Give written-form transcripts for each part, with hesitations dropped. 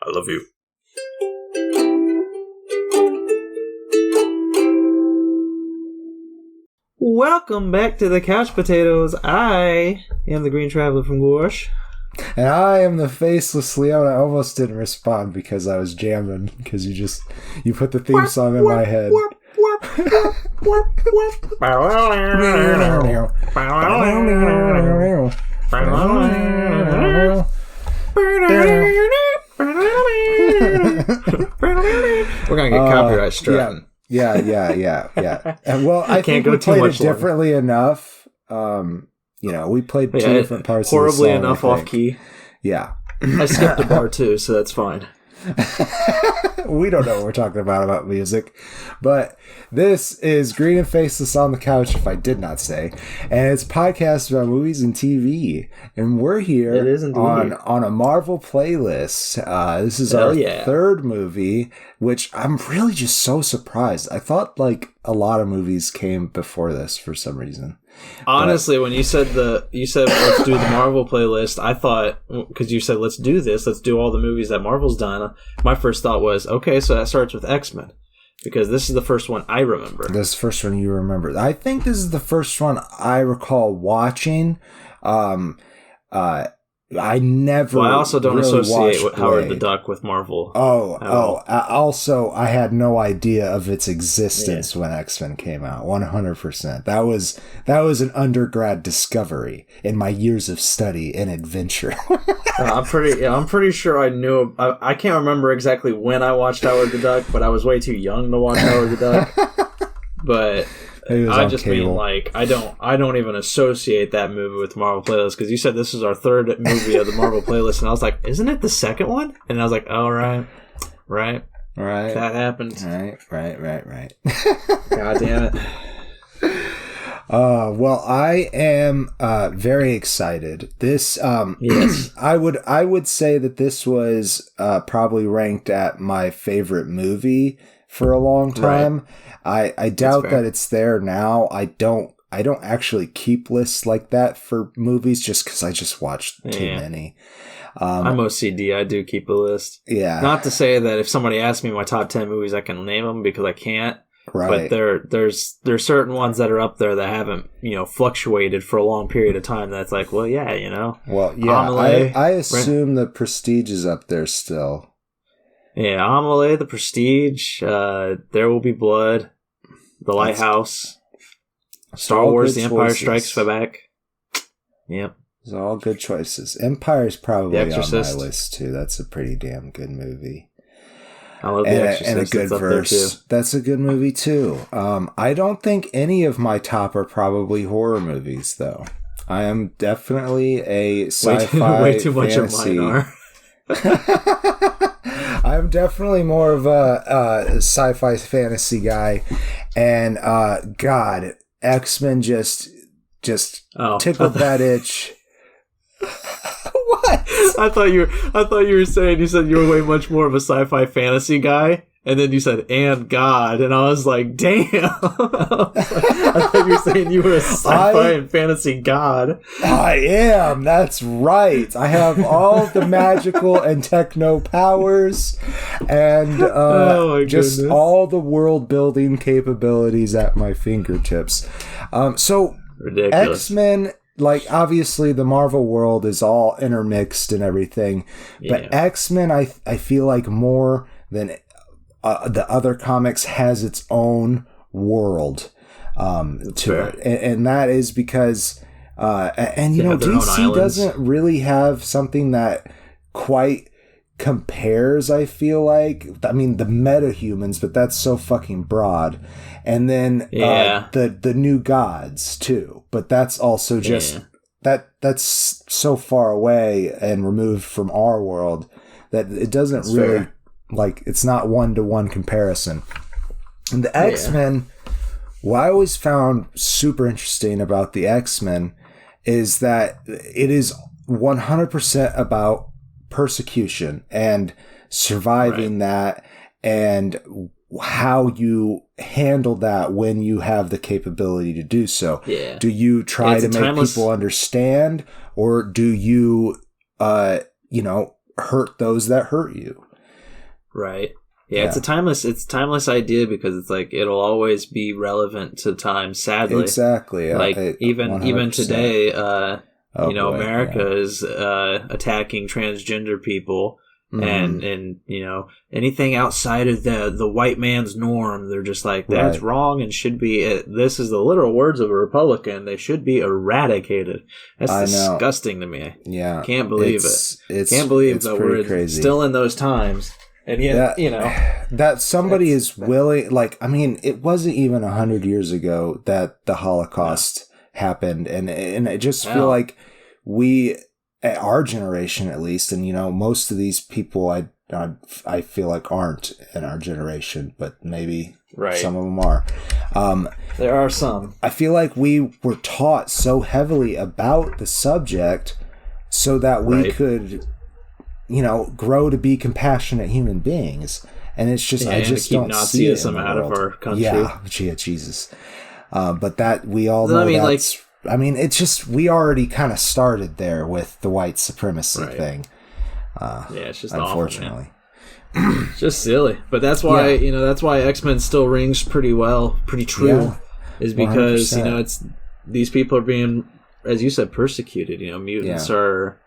I love you. Welcome back to the Couch Potatoes. I am the Green Traveler from Gorsh. And I am the Faceless Leon. I almost didn't respond because I was jamming, because you put the theme song in my head. We're gonna get copyright struck. Yeah. And well, I think we played it differently enough. We played two different parts of the song. Horribly enough off key. Yeah. I skipped a bar too, so that's fine. We don't know what we're talking about music. But this is Green and Faceless on the Couch, if I did not say. And it's a podcast about movies and TV. And we're here on a Marvel playlist. This is our third movie, which I'm really just so surprised. I thought a lot of movies came before this for some reason. Honestly, when you said let's do the Marvel playlist, I thought, because you said let's do all the movies that Marvel's done, my first thought was, okay, so that starts with X-Men, because this is the first one I remember. This is the first one you remember. I think this is the first one I recall watching. I never. Well, I also don't really associate with Howard the Duck with Marvel. Also, I had no idea of its existence when X-Men came out. 100%. That was an undergrad discovery in my years of study and adventure. I'm pretty sure I knew. I can't remember exactly when I watched Howard the Duck, but I was way too young to watch Howard the Duck. But I just cable. Mean I don't even associate that movie with the Marvel playlist, because you said this is our third movie of the Marvel playlist, and I was like, isn't it the second one? And I was like, oh, right, that happened. Right. God damn it. Well, I am very excited. This yes. I would say that this was probably ranked at my favorite movie for a long time. Right. I doubt that it's there now. I don't actually keep lists like that for movies, just because I just watched too many. I'm OCD. I do keep a list. Yeah. Not to say that if somebody asks me my top 10 movies, I can name them, because I can't. Right. But there's certain ones that are up there that haven't, fluctuated for a long period of time. That's like, well, yeah, Well, yeah. Amelie, I assume the Prestige is up there still. Yeah, Amelie, The Prestige, There Will Be Blood, The Lighthouse, Star Wars, The Empire Strikes Back. Yep. Those are all good choices. Empire is probably on my list, too. That's a pretty damn good movie. I love The Exorcist. And a good verse. That's a good movie, too. I don't think any of my top are probably horror movies, though. I am definitely a sci-fi way too much of mine are. I'm definitely more of a sci-fi fantasy guy, and God, X-Men just tickled that itch. What? I thought you were saying, you said you were way much more of a sci-fi fantasy guy, and then you said "and God," and I was like, "Damn!" I thought you were saying you were a sci-fi and fantasy god. I am. That's right. I have all the magical and techno powers, and just all the world building capabilities at my fingertips. So ridiculous. X-Men. Obviously, the Marvel world is all intermixed and everything, but X-Men, I feel like more than the other comics has its own world to it, and that is because DC doesn't really have something that quite compares. I feel like, I mean, the metahumans, but that's so fucking broad, and then the new gods too, but that's also just that's so far away and removed from our world that it doesn't it's not one-to-one comparison. And the X-Men, what I always found super interesting about the X-Men is that it is 100% about persecution and surviving that, and how you handle that when you have the capability to do so. Yeah. Do you try to make people understand, or do you, hurt those that hurt you? Right. Yeah, it's a timeless idea because it's like it'll always be relevant to time. Sadly, exactly. Like even today, America is attacking transgender people, and anything outside of the white man's norm, they're just like that's wrong and should be. This is the literal words of a Republican. They should be eradicated. That's disgusting to me. Yeah, can't believe it. Can't believe that we're crazy. Still in those times. And yet, that somebody is willing, like, I mean, it wasn't even 100 years ago that the Holocaust happened. And I just feel like we, at our generation at least, and, most of these people I feel like aren't in our generation, but maybe some of them are. There are some. I feel like we were taught so heavily about the subject so that we could... grow to be compassionate human beings, and it's just I just don't see it out of our country. Yeah, Jesus. But that we all know. It's just we already kind of started there with the white supremacy thing. It's just unfortunately, it's just silly. But that's why that's why X-Men still rings pretty true, is because 100%. It's these people are being, as you said, persecuted. Mutants are.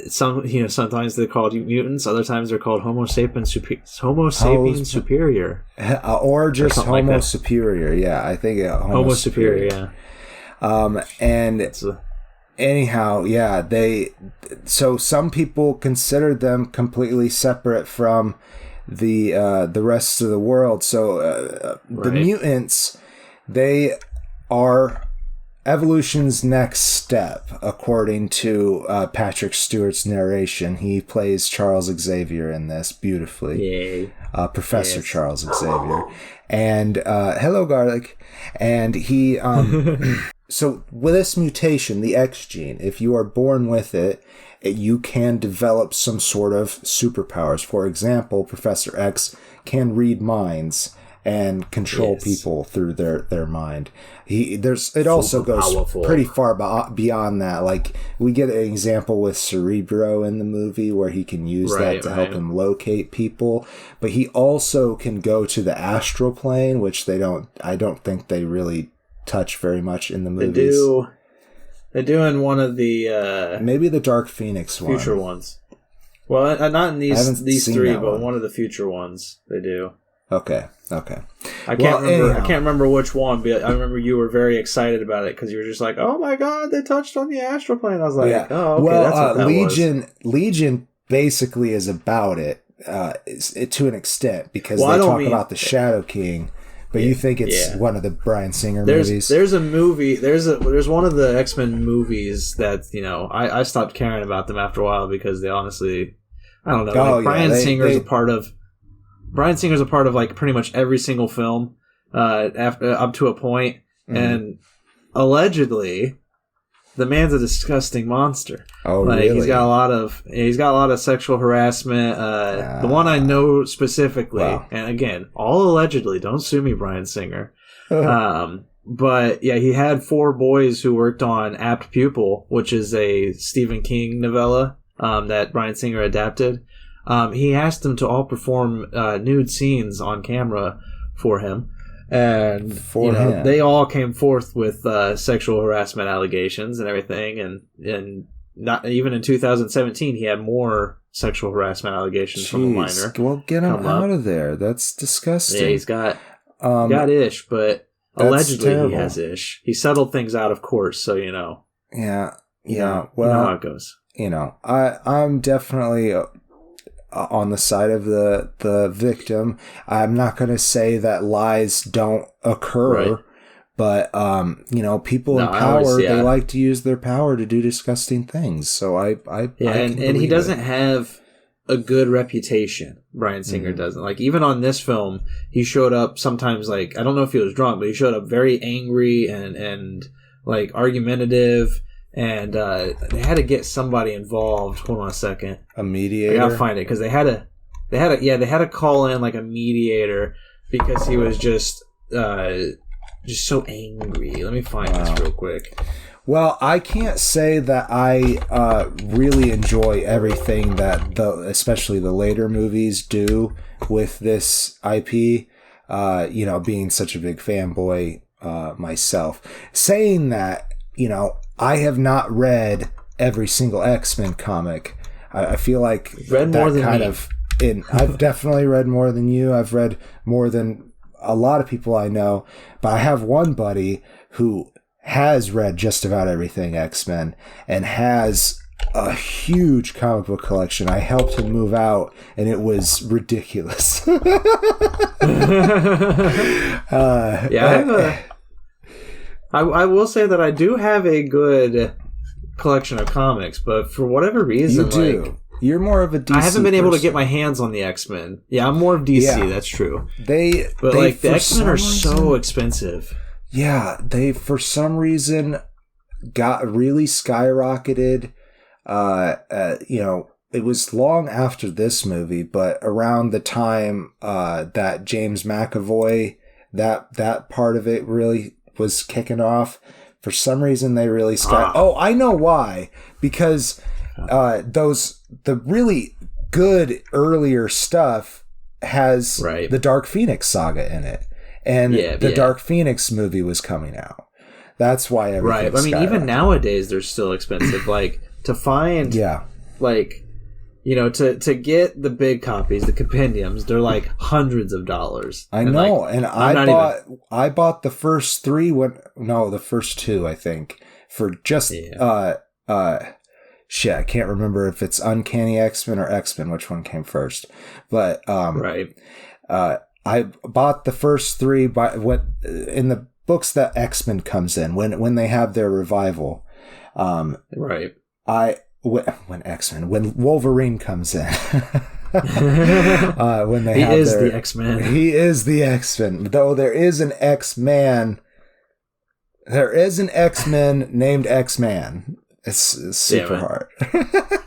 Sometimes they're called mutants. Other times they're called Homo sapiens superior, or just or Homo like superior. Yeah, I think Homo superior. Yeah. Anyhow, so some people consider them completely separate from the rest of the world. So the mutants, they are evolution's next step, according to Patrick Stewart's narration. He plays Charles Xavier in this beautifully. Yay. Professor Charles Xavier. And hello, Garlic. And he... so with this mutation, the X gene, if you are born with it, you can develop some sort of superpowers. For example, Professor X can read minds and control people through their mind. It also goes pretty far beyond that. Like, we get an example with Cerebro in the movie where he can use that to help him locate people. But he also can go to the astral plane, which I don't think they really touch very much in the movies. They do in one of the maybe the Dark Phoenix future ones. Well, not in these three, but one of the future ones they do. Okay. I can't remember which one, but I remember you were very excited about it because you were just like, "Oh my god, they touched on the astral plane." I was like, "Oh, okay, that's what that was." Legion basically is about it to an extent because they talk about the Shadow King. But you think it's one of the Bryan Singer movies? There's a movie. There's one of the X-Men movies that I stopped caring about them after a while because they honestly, I don't know. Bryan Singer's a part of. Bryan Singer's a part of like pretty much every single film, up to a point, and allegedly, the man's a disgusting monster. Oh, really? He's got a lot of sexual harassment. The one I know specifically, and again, all allegedly. Don't sue me, Bryan Singer. But yeah, he had 4 boys who worked on Apt Pupil, which is a Stephen King novella that Bryan Singer adapted. He asked them to all perform nude scenes on camera for him. And they all came forth with sexual harassment allegations and everything. And not even in 2017, he had more sexual harassment allegations from a minor. Well, get him out of there. That's disgusting. Yeah, he's got ish, but allegedly he has ish. He settled things out of court, so Yeah. Well, you know how it goes. I'm definitely on the side of the victim. I'm not going to say that lies don't occur, but people in power, they like to use their power to do disgusting things. So and he doesn't have a good reputation. Bryan Singer doesn't. Like, even on this film, he showed up sometimes, like, I don't know if he was drunk, but he showed up very angry and like argumentative. And they had to get somebody involved. Hold on a second. A mediator? I gotta find it because they had to call in like a mediator because he was just so angry. Let me find this real quick. Well, I can't say that I really enjoy everything that especially the later movies do with this IP. Being such a big fanboy myself. Saying that, I have not read every single X-Men comic. I feel like read more than kind me. of. I've definitely read more than you. I've read more than a lot of people I know, but I have one buddy who has read just about everything X-Men and has a huge comic book collection. I helped him move out, and it was ridiculous. I will say that I do have a good collection of comics, but for whatever reason, you do. You're more of a DC. I haven't been able to get my hands on the X-Men. Yeah, I'm more of DC. Yeah. That's true. The X-Men are so expensive. Yeah, they for some reason got really skyrocketed. It was long after this movie, but around the time that James McAvoy, that part of it really was kicking off. For some reason, they really Oh, I know why. Because the really good earlier stuff has the Dark Phoenix saga in it. And the Dark Phoenix movie was coming out. That's why everything. Right. I mean, even nowadays, they're still expensive. Like to find, to get the big copies, the compendiums, they're like hundreds of dollars. I know, and I bought the first the first two, I think, for just shit. I can't remember if it's Uncanny X-Men or X-Men, which one came first, but I bought the first three in the books that X-Men comes in when they have their revival. When Wolverine comes in. When he is the X-Men. He is the X-Men. Though there is an X-Man. There is an X-Men named X-Man. It's super hard.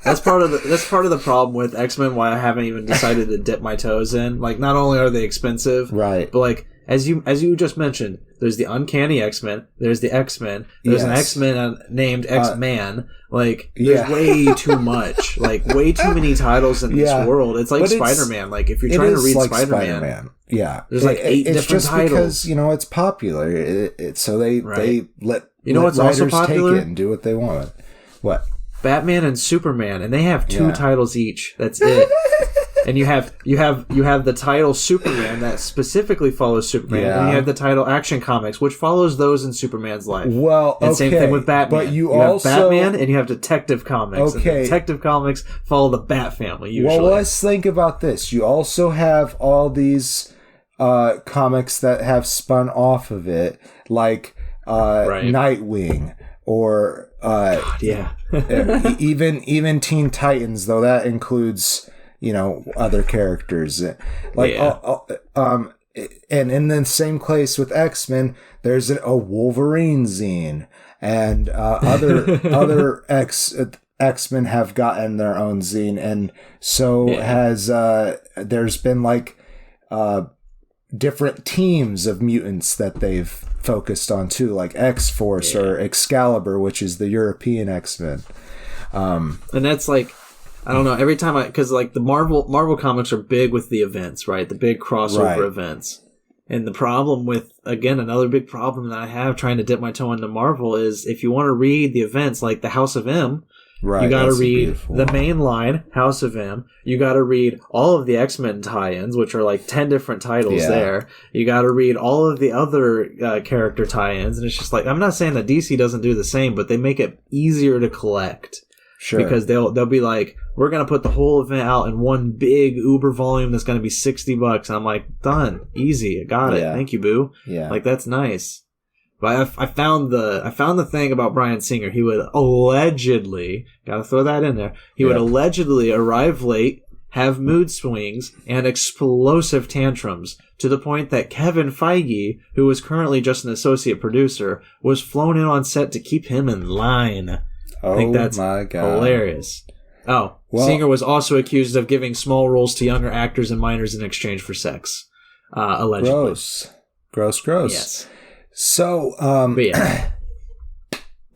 That's part of the problem with X-Men. Why I haven't even decided to dip my toes in. Like, not only are they expensive, right? But like as you just mentioned, there's the Uncanny X-Men. There's the X-Men. There's an X-Men named X-Man. There's way too much. Like, way too many titles in this world. It's like Spider-Man. Like, if you're trying to read like Spider-Man, there's like 8 different titles. Because it's popular. So they let what's also popular? Take it and do what they want. What? Batman and Superman, and they have 2 titles each. That's it. And you have the title Superman that specifically follows Superman, and you have the title Action Comics, which follows those in Superman's life. Well, and same thing with Batman. But you also have Batman and you have Detective Comics. Okay. And Detective Comics follow the Bat family usually. Well, let's think about this. You also have all these comics that have spun off of it, like Nightwing or even Teen Titans, though that includes other characters and in the same place with X-Men, there's a Wolverine zine, and other X-Men have gotten their own zine, and so has there's been different teams of mutants that they've focused on too, like X-Force or Excalibur, which is the European X-Men. And that's like, I don't know, every time because the Marvel comics are big with the events, right? The big crossover events. And the problem with, again, another big problem that I have trying to dip my toe into Marvel is if you want to read the events like the House of M, you got to read the main line, House of M. You got to read all of the X-Men tie-ins, which are like 10 different titles there. You got to read all of the other character tie-ins. And it's just like, I'm not saying that DC doesn't do the same, but they make it easier to collect. Sure. Because they'll be like, we're going to put the whole event out in one big Uber volume that's going to be $60. And I'm like, done. Easy. I got it. Thank you, boo. Yeah. Like, that's nice. But I found the thing about Bryan Singer. He would allegedly, gotta throw that in there, he would allegedly arrive late, have mood swings, and explosive tantrums, to the point that Kevin Feige, who was currently just an associate producer, was flown in on set to keep him in line. I think that's my God. Hilarious. Oh, well, Singer was also accused of giving small roles to younger actors and minors in exchange for sex. Allegedly. Gross. Yes. So,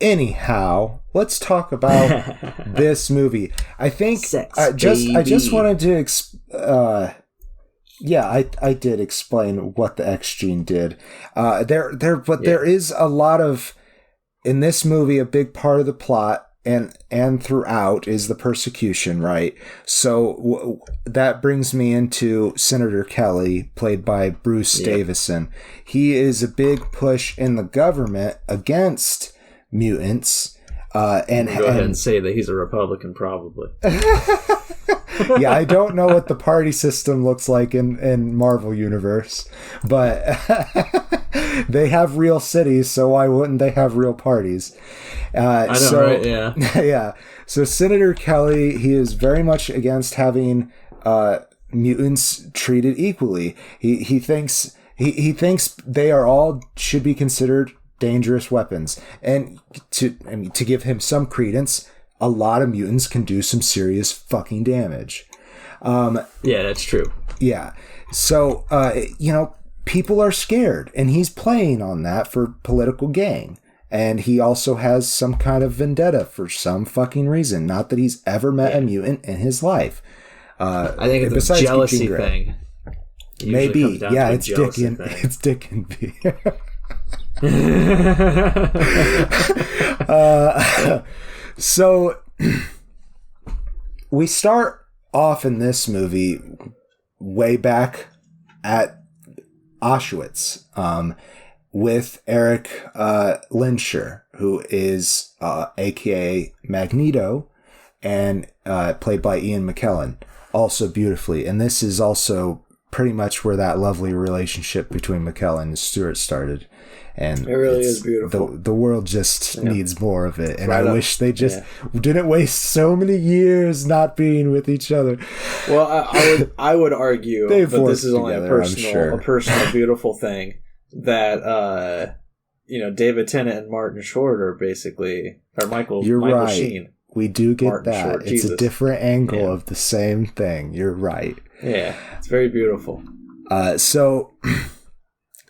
anyhow, let's talk about this movie. I think I just wanted to I did explain what the X gene did. There is a lot of, in this movie, a big part of the plot and throughout is the persecution, right? So that brings me into Senator Kelly, played by Bruce Davison. He is a big push in the government against mutants. Go ahead and say that he's a Republican, probably. Yeah, I don't know what the party system looks like in Marvel Universe, but they have real cities, so why wouldn't they have real parties? I know, right? Yeah. Yeah. So Senator Kelly, he is very much against having mutants treated equally. He thinks they are all should be considered dangerous weapons, and to give him some credence, a lot of mutants can do some serious fucking damage. Yeah, that's true. Yeah. So, people are scared, and he's playing on that for political gain. And he also has some kind of vendetta for some fucking reason. Not that he's ever met a mutant in his life. I think it's a jealousy thing. Maybe. Yeah, it's Dick and V. So we start off in this movie way back at Auschwitz with Eric Lehnsherr, who is aka Magneto, and played by Ian McKellen, also beautifully. And this is also pretty much where that lovely relationship between McKellen and Stewart started. And it really is beautiful. The world just needs more of it. And I wish they just didn't waste so many years not being with each other. Well, I would argue, but this is only a personal beautiful thing, that David Tennant and Martin Short are basically, or Michael Sheen. We do get Martin that. Short, it's a different angle of the same thing. You're right. Yeah, it's very beautiful.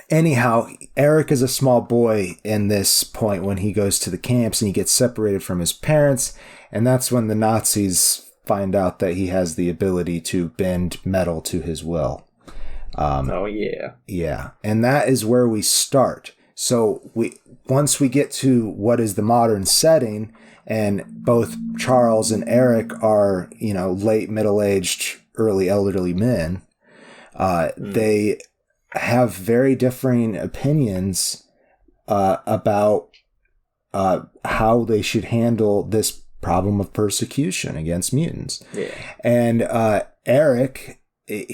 Anyhow, Eric is a small boy in this point when he goes to the camps and he gets separated from his parents. And that's when the Nazis find out that he has the ability to bend metal to his will. Yeah. And that is where we start. So once we get to what is the modern setting, and both Charles and Eric are, late middle-aged, early elderly men, they have very differing opinions about how they should handle this problem of persecution against mutants. Yeah. And Eric,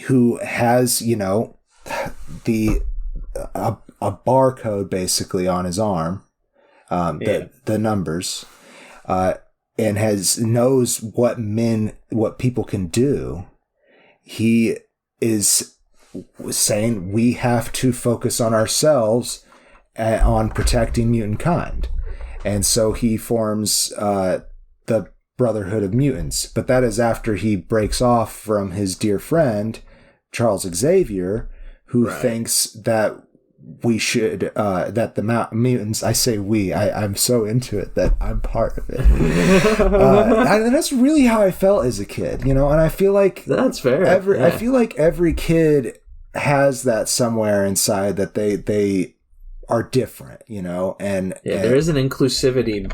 who has, a barcode basically on his arm, the numbers, and knows what people can do. He is saying we have to focus on ourselves, on protecting mutant kind. And so he forms the Brotherhood of Mutants. But that is after he breaks off from his dear friend, Charles Xavier, who thinks that we should, that the mutants, I say we, I'm so into it that I'm part of it. And that's really how I felt as a kid, and I feel like that's fair. I feel like every kid has that somewhere inside, that they are different, and there is an inclusivity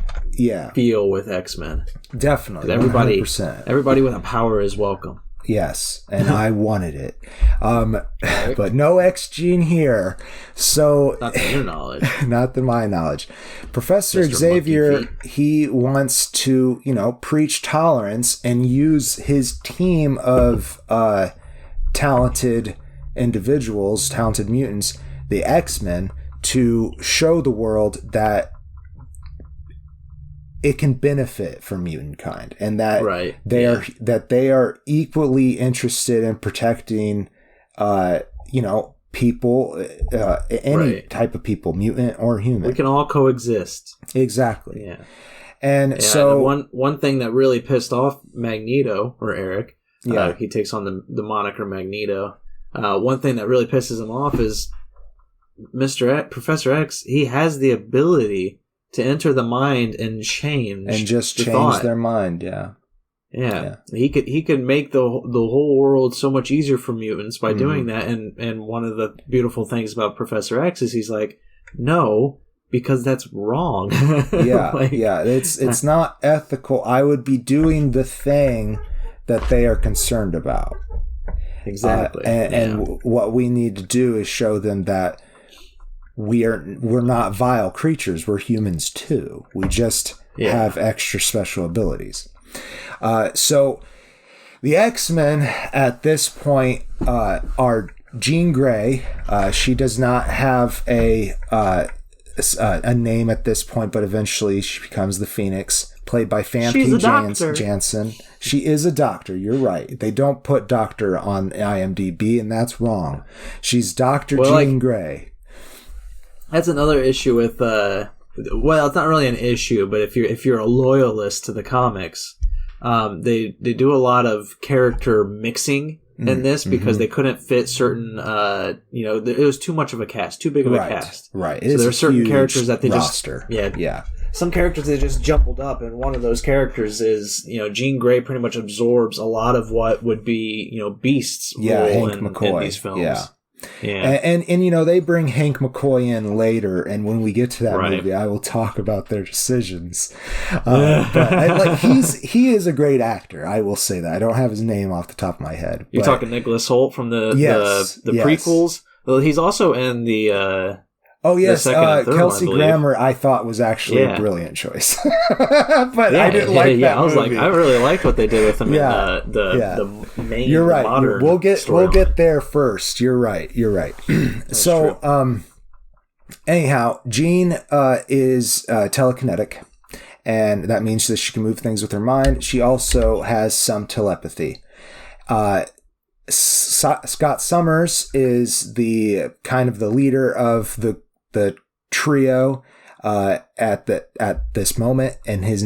feel with X-Men. Definitely. 100%. Everybody with a power is welcome. Yes, and I wanted it. But no X gene here. So not to your knowledge. Not to my knowledge. Professor Mr. Xavier, he wants to, preach tolerance and use his team of talented individuals, talented mutants, the X-Men, to show the world that it can benefit from mutant kind, and that they are equally interested in protecting, people, any type of people, mutant or human. We can all coexist. Exactly. Yeah. And so one thing that really pissed off Magneto, or Eric, he takes on the moniker Magneto. One thing that really pisses him off is Professor X. He has the ability to enter the mind and change their mind. Yeah. He could make the whole world so much easier for mutants by doing that. And one of the beautiful things about Professor X is he's like, no, because that's wrong. It's not ethical. I would be doing the thing that they are concerned about. Exactly. And what we need to do is show them that we're not vile creatures. We're humans too. We just have extra special abilities. So the X-Men at this point are Jean Grey. She does not have a name at this point, but eventually she becomes the Phoenix, played by Famke Janssen. She is a doctor. You're right. They don't put doctor on IMDb, and that's wrong. She's Dr. Jean Grey. That's another issue with well, it's not really an issue, but if you're a loyalist to the comics, they do a lot of character mixing in this because they couldn't fit certain it was too much of a cast, too big of a cast. Right. So there are certain characters that they roster. Some characters they just jumbled up, and one of those characters is, Jean Grey pretty much absorbs a lot of what would be, Beast's role in these films. Yeah. And they bring Hank McCoy in later, and when we get to that movie, I will talk about their decisions. But he is a great actor. I will say that. I don't have his name off the top of my head. You're talking Nicholas Hoult from the prequels. Well, he's also in the. Kelsey Grammer I thought was actually a brilliant choice. But I didn't like that movie. I really liked what they did with him in the main. You're right. Modern we'll get there first. You're right. So anyhow, Jean is telekinetic, and that means that she can move things with her mind. She also has some telepathy. Scott Summers is the kind of the leader of the trio at this moment, and his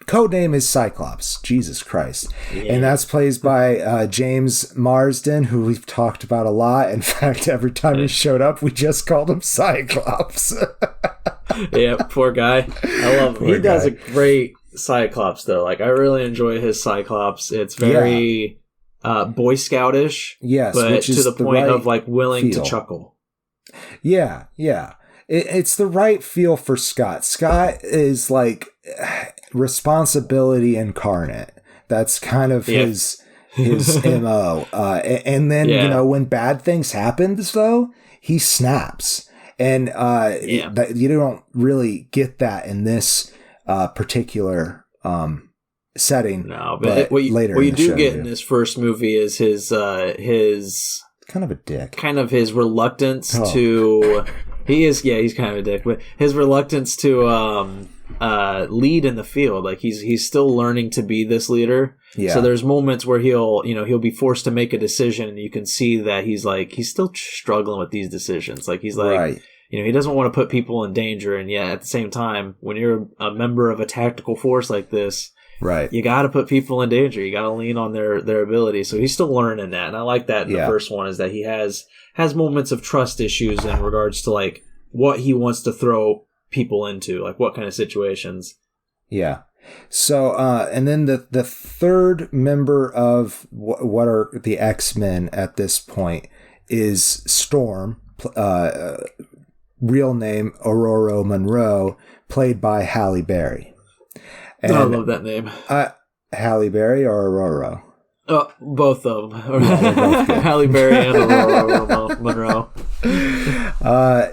code name is Cyclops. Jesus Christ. And that's played by James Marsden, who we've talked about a lot. In fact, every time he showed up, we just called him Cyclops. Yeah, poor guy. I love him. He does a great Cyclops, though. Like, I really enjoy his Cyclops. It's very Boy Scoutish, but to the point of like willing to chuckle. Yeah. It's the right feel for Scott. Scott is like responsibility incarnate. That's kind of his MO. And then, when bad things happen, though, he snaps. And you don't really get that in this particular setting. No, but what you do get in this first movie is his kind of a dick. Kind of his reluctance to... he's kind of a dick, but his reluctance to lead in the field. Like, he's still learning to be this leader. Yeah. So there's moments where he'll be forced to make a decision, and you can see that he's still struggling with these decisions. Like, he's like... Right. He doesn't want to put people in danger, and yet at the same time, when you're a member of a tactical force like this... Right, you got to put people in danger. You got to lean on their ability. So he's still learning that, and I like that. In the first one is that he has moments of trust issues in regards to like what he wants to throw people into, like what kind of situations. Yeah. So and then the third member of what are the X-Men at this point is Storm, real name Aurora Monroe, played by Halle Berry. And, I love that name. Halle Berry or Aurora? Both of them. Halle Berry and Aurora Monroe.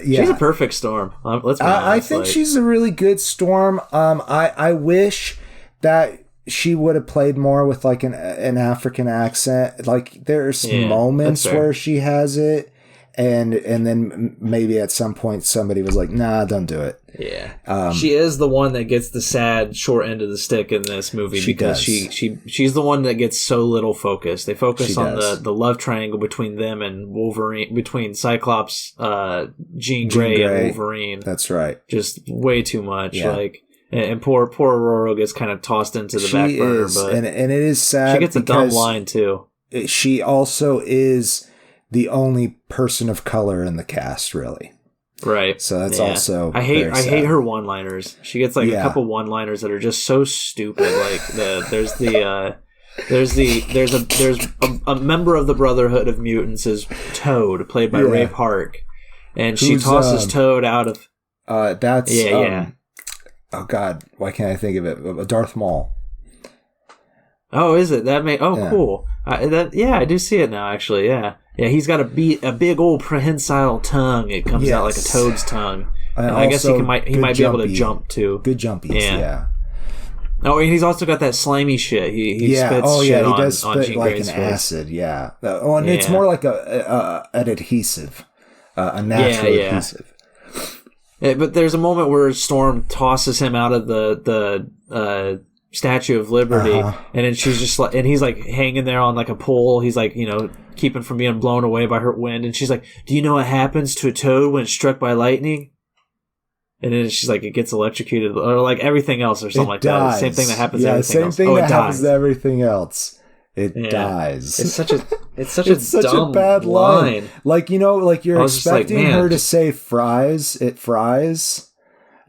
She's a perfect Storm. Let's be honest. I think she's a really good Storm. I wish that she would have played more with like an African accent. Like, there's moments where she has it. And then maybe at some point somebody was like, nah, don't do it. Yeah. She is the one that gets the sad short end of the stick in this movie because she's the one that gets so little focus. They focus on the love triangle between them and Wolverine, between Cyclops, Jean Grey and Wolverine. That's right. Just way too much. Yeah. Like, and poor Aurora gets kind of tossed into the back burner. But and it is sad. She gets a dumb line too. She also is the only person of color in the cast, really. Right. So that's also I hate her one-liners. She gets like a couple one-liners that are just so stupid. Like there's a member of the Brotherhood of Mutants is Toad, played by Ray Park, and she tosses Toad out of. That's oh God, why can't I think of it? Darth Maul. Oh, is it that? Cool. I do see it now. Actually, yeah. He's got a big old prehensile tongue. It comes out like a toad's tongue. And I guess he might be able to jump too. Good jumpies. Yeah. Oh, and he's also got that slimy shit. He spits shit he does on spit Jean like Grey's an face. acid. Yeah. And it's more like an adhesive, a natural adhesive. But there's a moment where Storm tosses him out of the Statue of Liberty, and then she's just like, and he's like hanging there on like a pole. He's like, keeping from being blown away by her wind. And she's like, "Do you know what happens to a toad when it's struck by lightning?" And then she's like, "It gets electrocuted," or like everything else, or something like that. Same thing that happens to everything else. Same thing that happens to everything else. It dies. It's such a bad line. Like, like you're expecting her to say fries. It fries.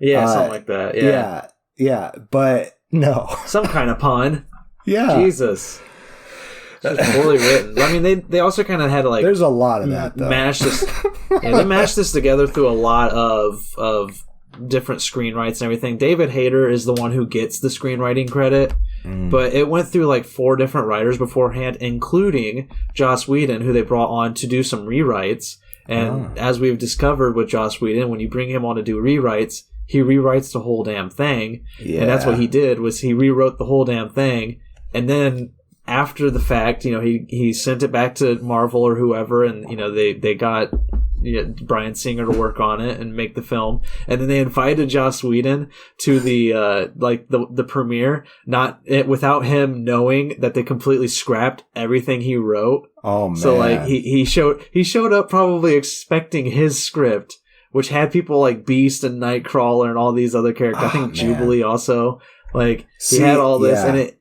Yeah, something like that. Yeah. But no. Some kind of pun. Yeah. Jesus. It's poorly written. I mean, they also kind of had to like. There's a lot of that though. They mashed this together through a lot of different screenwrites and everything. David Hayter is the one who gets the screenwriting credit, but it went through like 4 different writers beforehand, including Joss Whedon, who they brought on to do some rewrites. And as we've discovered with Joss Whedon, when you bring him on to do rewrites, he rewrites the whole damn thing. Yeah. And that's what he did, was he rewrote the whole damn thing, and then after the fact, he sent it back to Marvel or whoever, and they got Bryan Singer to work on it and make the film, and then they invited Joss Whedon to the premiere, without him knowing that they completely scrapped everything he wrote. Oh man! So like he showed up probably expecting his script, which had people like Beast and Nightcrawler and all these other characters. I think Jubilee also. Like he had all this, and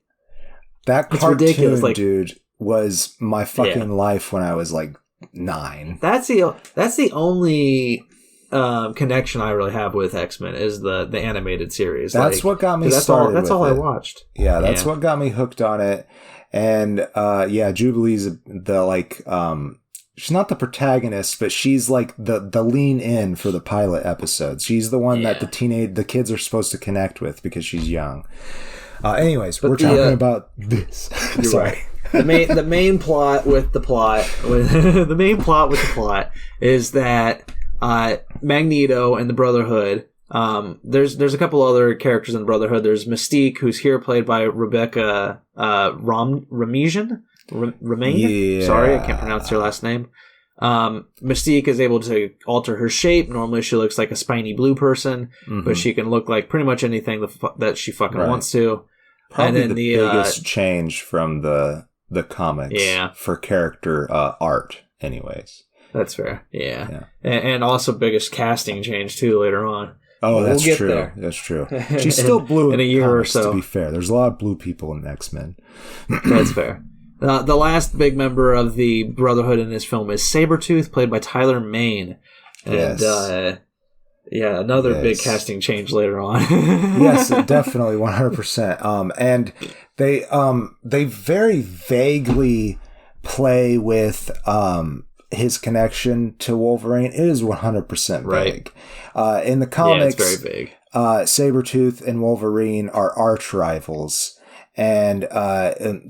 that cartoon, dude, was my fucking life when I was like 9. That's the only connection I really have with X-Men is the animated series. That's what got me started. That's all I watched. Yeah, that's what got me hooked on it. And Jubilee's she's not the protagonist, but she's like the lean in for the pilot episodes. She's the one that the kids are supposed to connect with because she's young. Anyways, we're talking about this. Sorry. Right. The main plot with the plot is that Magneto and the Brotherhood. There's a couple other characters in the Brotherhood. There's Mystique, who's here played by Rebecca Romijn. Yeah. Sorry, I can't pronounce her last name. Mystique is able to alter her shape. Normally she looks like a spiny blue person, but she can look like pretty much anything that she fucking wants to. Probably and then the biggest change from the comics for character art anyways. That's fair. Yeah. And also biggest casting change too later on. Oh, that's true. There. That's true. She's still blue in a year comics, or so. To be fair, there's a lot of blue people in X-Men. That's fair. The last big member of the Brotherhood in this film is Sabretooth, played by Tyler Mane. And, another big casting change later on. Yes, definitely, 100%. And they very vaguely play with his connection to Wolverine. It is 100% vague. In the comics, it's very vague. Sabretooth and Wolverine are arch rivals. And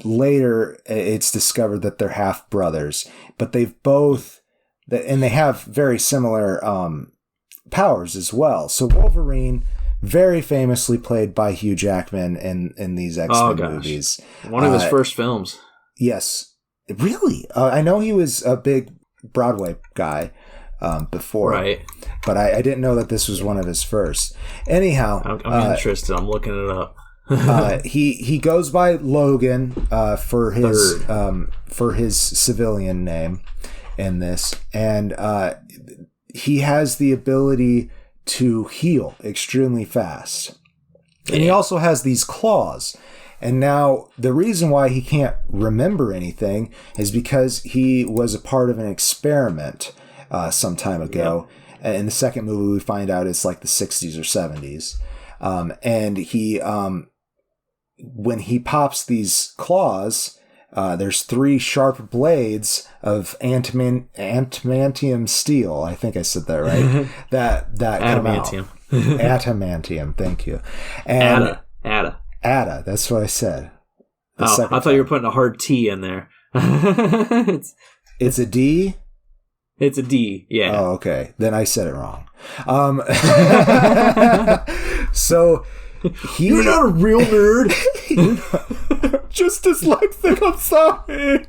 later it's discovered that they're half brothers, but they have very similar powers as well. So Wolverine, very famously played by Hugh Jackman in these X-Men movies. One of his first films. Yes. Really? I know he was a big Broadway guy before. Right. But I didn't know that this was one of his first. Anyhow. I'm interested. I'm looking it up. He goes by Logan for his civilian name in this, and he has the ability to heal extremely fast, and he also has these claws. And now the reason why he can't remember anything is because he was a part of an experiment some time ago. In the second movie, we find out it's like the 60s or 70s. And he, when he pops these claws, there's 3 sharp blades of adamantium steel. I think I said that right. that come out. Adamantium. Thank you. And Ada. That's what I said. I thought you were putting a hard T in there. It's a D? It's a D, yeah. Oh, okay. Then I said it wrong. So you're not a real nerd. Just dyslexic, I'm sorry.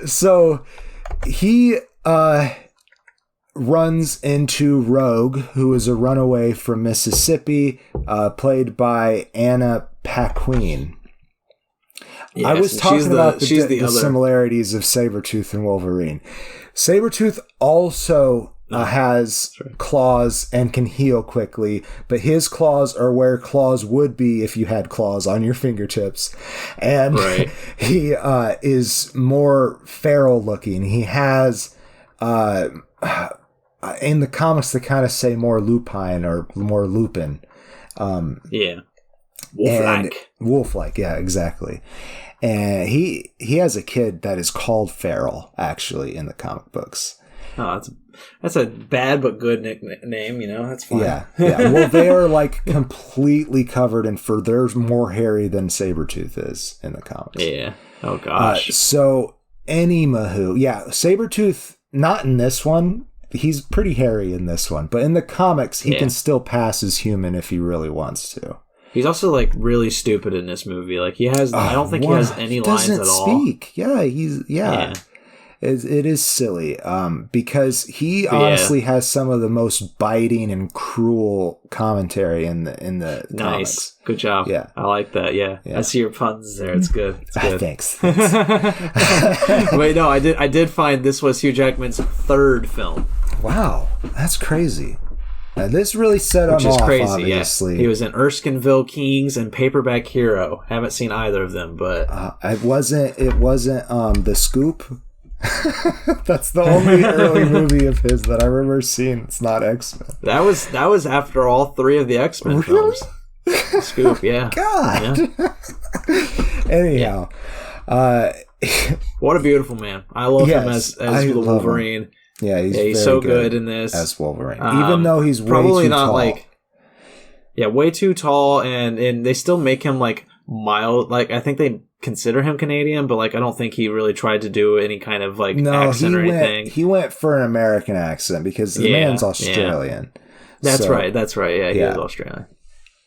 So he runs into Rogue, who is a runaway from Mississippi, played by Anna Paquin. Yes, I was talking about the similarities of Sabretooth and Wolverine. Sabretooth also has claws and can heal quickly, but his claws are where claws would be if you had claws on your fingertips. And he is more feral looking. He has, in the comics, they kind of say more lupine or more lupin. Wolf-like, yeah, exactly. And he has a kid that is called Feral, actually, in the comic books. Oh, that's a bad but good name, That's fine. Yeah. Well, they are like completely covered in fur. They're more hairy than Sabretooth is in the comics. Yeah. Oh gosh. So Animahu, Sabretooth, not in this one. He's pretty hairy in this one, but in the comics, he can still pass as human if he really wants to. He's also like really stupid in this movie. Like he has, I don't think he has any lines at all. Doesn't speak. Yeah, It is silly because he honestly has some of the most biting and cruel commentary in the nice comics. Good job. Yeah, I like that. Yeah. I see your puns there. It's good. It's good. Thanks. Wait, no, I did find this was Hugh Jackman's 3rd film. Wow, that's crazy. Now, this really set him off, crazy, obviously. Yeah. He was in Erskineville Kings and Paperback Hero. Haven't seen either of them, but it wasn't The Scoop. That's the only early movie of his that I remember seeing. It's not X-Men. That was after all 3 of the X-Men films. Scoop, yeah. God. Yeah. Anyhow, what a beautiful man. I love him as the Wolverine. Him. Yeah, he's so good in this as Wolverine, even though he's probably way too tall. Way too tall, and they still make him like mild. Like I think they consider him Canadian, but like I don't think he really tried to do any kind of accent or anything. He went for an American accent because the man's Australian. Yeah. That's right. Yeah, he is Australian.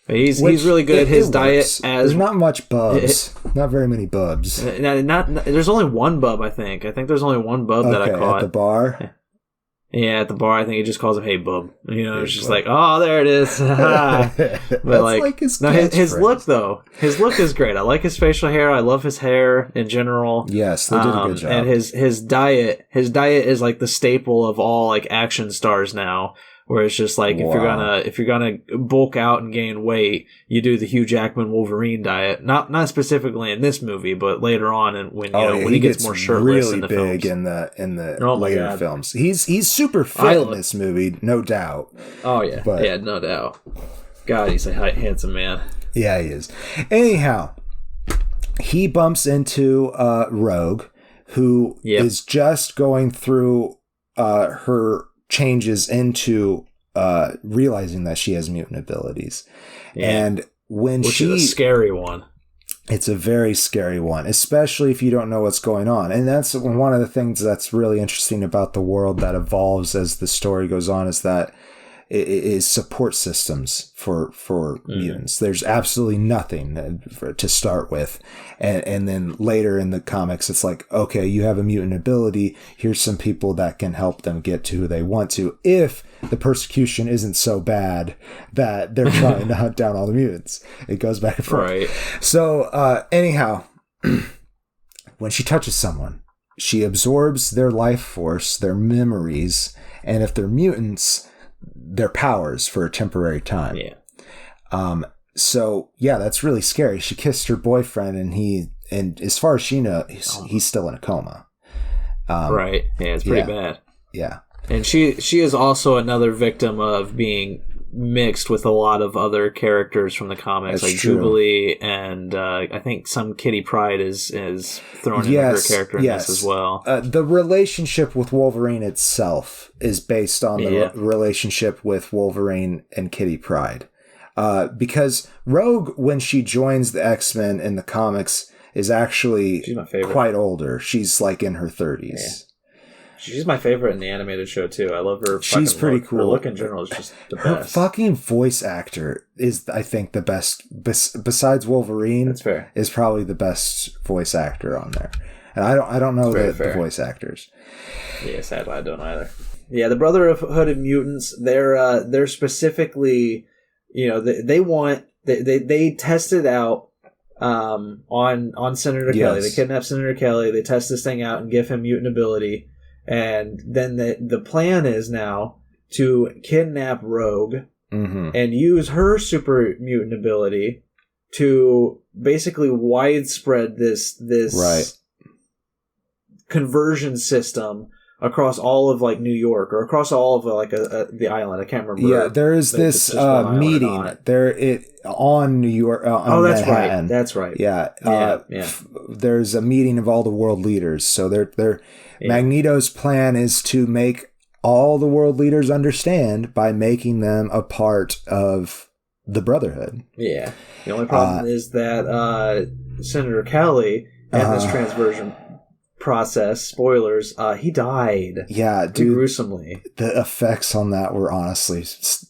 He's really good. His diet there's not much bubs. Not very many bubs. There's only one bub, I think. There's only one bub that I caught. At the bar? Yeah, at the bar, I think he just calls him "Hey Bub." It's just like, oh, there it is. But his look though, his look is great. I like his facial hair. I love his hair in general. Yes, they did a good job. And his diet is like the staple of all like action stars now. Where it's just like if you're gonna bulk out and gain weight, you do the Hugh Jackman Wolverine diet. Not specifically in this movie, but later on, and when he gets more shirtless really in the big films. in the later films. He's super fit in this movie, no doubt. Oh yeah, no doubt. God, he's a handsome man. Yeah, he is. Anyhow, he bumps into Rogue, who is just going through her changes into realizing that she has mutant abilities. And which is a scary one. It's a very scary one, especially if you don't know what's going on. And that's one of the things that's really interesting about the world that evolves as the story goes on, is that it is support systems for mutants. There's absolutely nothing to start with. And then later in the comics, it's like, okay, you have a mutant ability. Here's some people that can help them get to who they want to, if the persecution isn't so bad that they're trying to hunt down all the mutants. It goes back and forth. Right. So anyhow, when she touches someone, she absorbs their life force, their memories, and if they're mutants, their powers for a temporary time. Yeah. So yeah, that's really scary. She kissed her boyfriend, and as far as she knows, he's still in a coma. Right. Yeah, it's pretty bad. Yeah. And she is also another victim of being mixed with a lot of other characters from the comics, That's like true. Jubilee, and I think some Kitty Pryde is thrown into her character in this as well. The relationship with Wolverine itself is based on the relationship with Wolverine and Kitty Pryde. Because Rogue, when she joins the X-Men in the comics, is actually quite older. She's like in her 30s. Yeah. She's my favorite in the animated show, too. I love her. She's pretty cool. Her look in general is just the best. Her fucking voice actor is, I think, the best. Besides Wolverine, that's fair. Is probably the best voice actor on there. And I don't know the voice actors. Yeah, sadly, I don't either. Yeah, the Brotherhood of Mutants, they're specifically, they tested out on Senator Kelly. They kidnap Senator Kelly. They test this thing out and give him mutant ability. And then the plan is now to kidnap Rogue and use her super mutant ability to basically widespread this conversion system across all of like New York or across all of like the island. I can't remember. Yeah, there is this meeting on New York. On that's Manhattan. Right. That's right. Yeah. There's a meeting of all the world leaders. So Magneto's plan is to make all the world leaders understand by making them a part of the Brotherhood. Yeah. The only problem is that Senator Kelly and this transversion process, spoilers, he died. Yeah, dude. Gruesomely. The effects on that were honestly,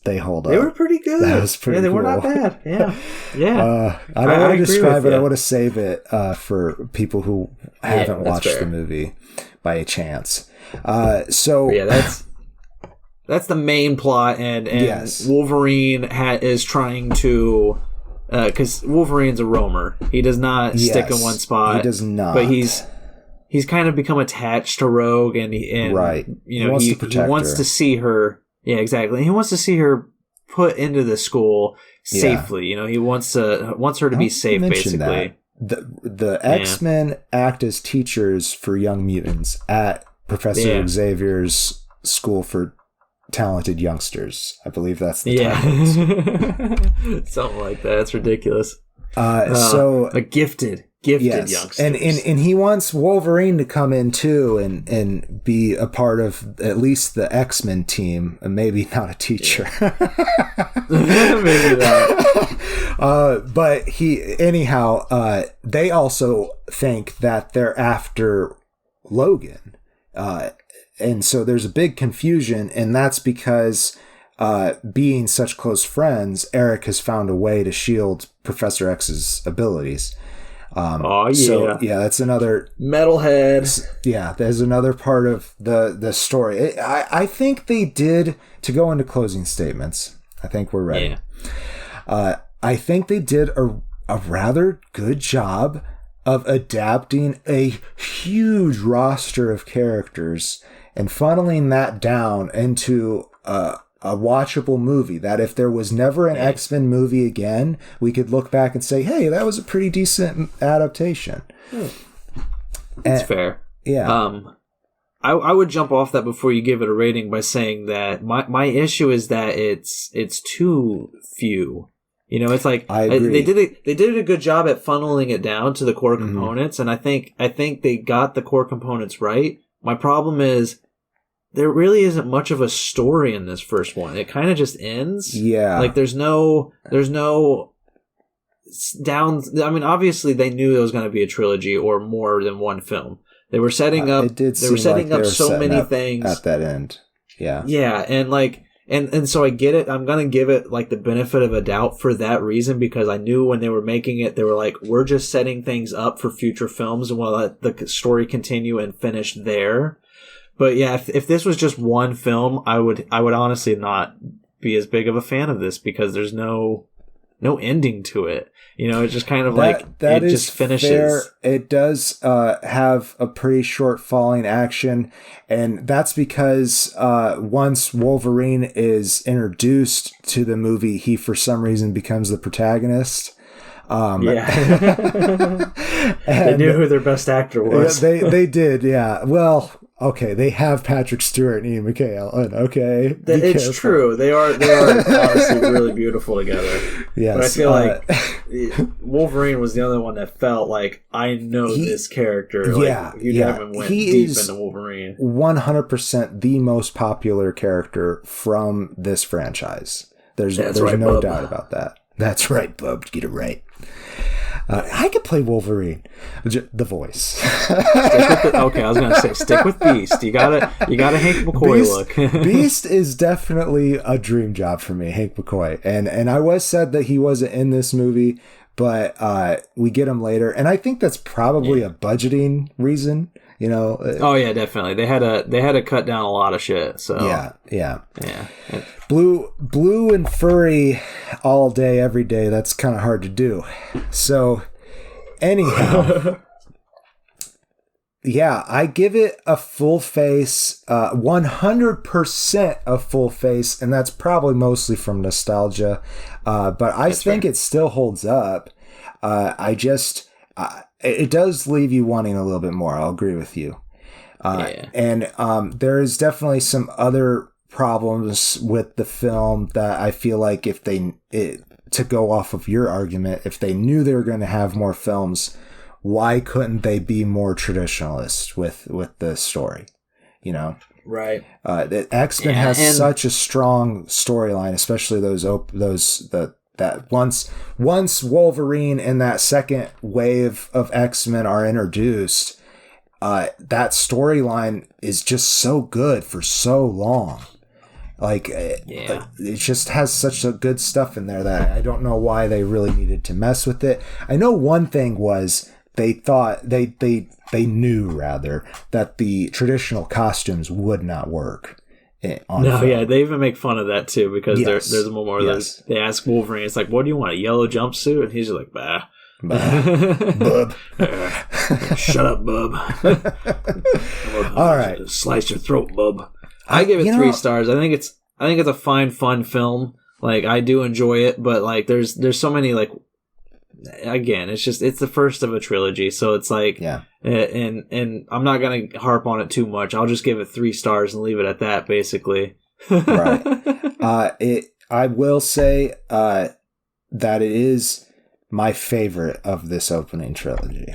they hold up. They were pretty good. That was pretty they cool. were not bad. Yeah. Yeah. I don't want to describe it. I want to save it for people who haven't watched the movie by a chance. That's the main plot, and Wolverine is trying to, because Wolverine's a roamer. He does not stick in one spot. He does not. But he's kind of become attached to Rogue, and he wants to see her. Yeah, exactly. He wants to see her put into the school safely. He wants her to be safe, basically. The X-Men act as teachers for young mutants at Professor Xavier's School for Talented Youngsters. I believe that's the title. Something like that. It's ridiculous. A gifted youngsters. And he wants Wolverine to come in too and be a part of at least the X-Men team, and maybe not a teacher. Maybe that. But they also think that they're after Logan. And so there's a big confusion, and that's because being such close friends, Eric has found a way to shield Professor X's abilities. So that's another metalhead. Yeah, there's another part of the story. I think they did, to go into closing statements. I think we're ready. Yeah. I think they did a rather good job of adapting a huge roster of characters and funneling that down into a watchable movie that if there was never an X-Men movie again, we could look back and say, hey, that was a pretty decent adaptation. That's fair. Yeah. I would jump off that before you give it a rating by saying that my issue is that it's too few. It's like I agree. They did a good job at funneling it down to the core components, and I think they got the core components right. My problem is there really isn't much of a story in this first one. It kind of just ends. Yeah. Like there's no down. I mean, obviously they knew it was going to be a trilogy or more than one film. They were setting up. They were setting up so many things at that end. Yeah. Yeah, and so I get it. I'm gonna give it like the benefit of a doubt for that reason, because I knew when they were making it, they were like, we're just setting things up for future films, and we'll let the story continue and finish there. But yeah, if this was just one film, I would honestly not be as big of a fan of this, because there's no ending to it. It's just kind of it just finishes. Fair. It does have a pretty short falling action, and that's because once Wolverine is introduced to the movie, he for some reason becomes the protagonist. They knew who their best actor was. They did, yeah. Well, okay, they have Patrick Stewart and Ian McKellen. Okay, it's true. They are honestly really beautiful together. Yes, but I feel like Wolverine was the other one that felt like I know this character. Hugh Jackman went deep into Wolverine. 100% the most popular character from this franchise. There's no Bub. doubt about that. That's right, Bub. Get it right. I could play Wolverine. The voice. Okay, I was gonna say stick with Beast. You got a Hank McCoy look. Beast is definitely a dream job for me, Hank McCoy. And I was said that he wasn't in this movie, but we get him later, and I think that's probably a budgeting reason. You know. Oh yeah, definitely. They had to cut down a lot of shit. So yeah. Blue and furry all day, every day. That's kind of hard to do. So, anyhow, yeah, I give it a full face, 100% a full face, and that's probably mostly from nostalgia. But I think it still holds up. It does leave you wanting a little bit more. I'll agree with you. And there is definitely some other problems with the film that I feel like to go off of your argument, if they knew they were going to have more films, why couldn't they be more traditionalist with the story? You know, right? The X-Men has such a strong storyline, especially that once Wolverine and that second wave of X-Men are introduced, that storyline is just so good for so long. It just has such a good stuff in there that I don't know why they really needed to mess with it. I know one thing was they thought they knew rather that the traditional costumes would not work. They even make fun of that too, because there's a moment they ask Wolverine, it's like, what do you want, a yellow jumpsuit? And he's just like, bah. Bub. Shut up, Bub. All right. Slice your throat, Bub. I give it 3 stars. I think it's a fine, fun film. Like, I do enjoy it, but like there's so many, like, again, it's the first of a trilogy, so it's like, and I'm not gonna harp on it too much. I'll just give it 3 stars and leave it at that, basically. Right. I will say that it is my favorite of this opening trilogy.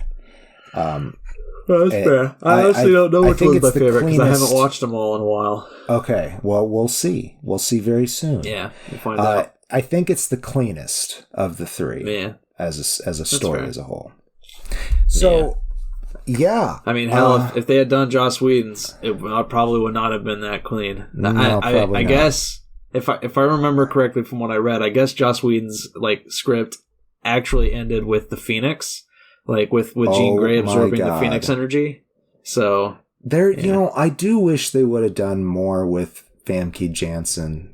That's fair. I honestly don't know which one's my favorite because I haven't watched them all in a while. Okay, well, we'll see. We'll see very soon. Yeah, we'll find out. I think it's the cleanest of the 3. Yeah. As a story as a whole. So, yeah. I mean, hell, if they had done Joss Whedon's, it probably would not have been that clean. I guess if I remember correctly from what I read, I guess Joss Whedon's script actually ended with the Phoenix, with Jean Grey absorbing the Phoenix energy. So I do wish they would have done more with Famke Janssen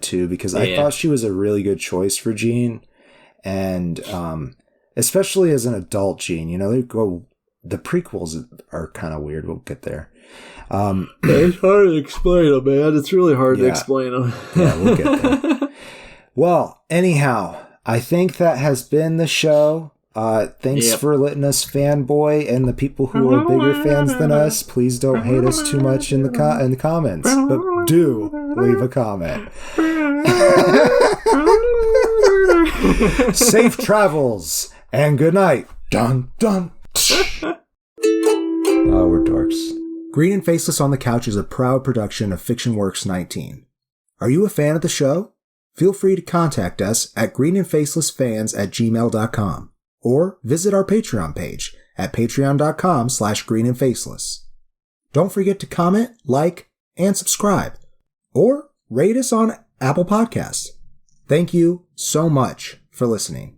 too, because I thought she was a really good choice for Jean. And especially as an adult Jean, the prequels are kind of weird. We'll get there. It's hard to explain them, man. It's really hard to explain them. Yeah, we'll get there. Well, anyhow, I think that has been the show. Thanks for letting us fanboy, and the people who are bigger fans than us, please don't hate us too much in the comments, but do leave a comment. Safe travels and good night. Dun dun. Oh, we're dorks. Green and Faceless on the Couch is a proud production of FictionWorks 19. Are you a fan of the show? Feel free to contact us at greenandfacelessfans@gmail.com or visit our Patreon page at patreon.com/greenandfaceless. Don't forget to comment, like, and subscribe, or rate us on Apple Podcasts. Thank you so much for listening.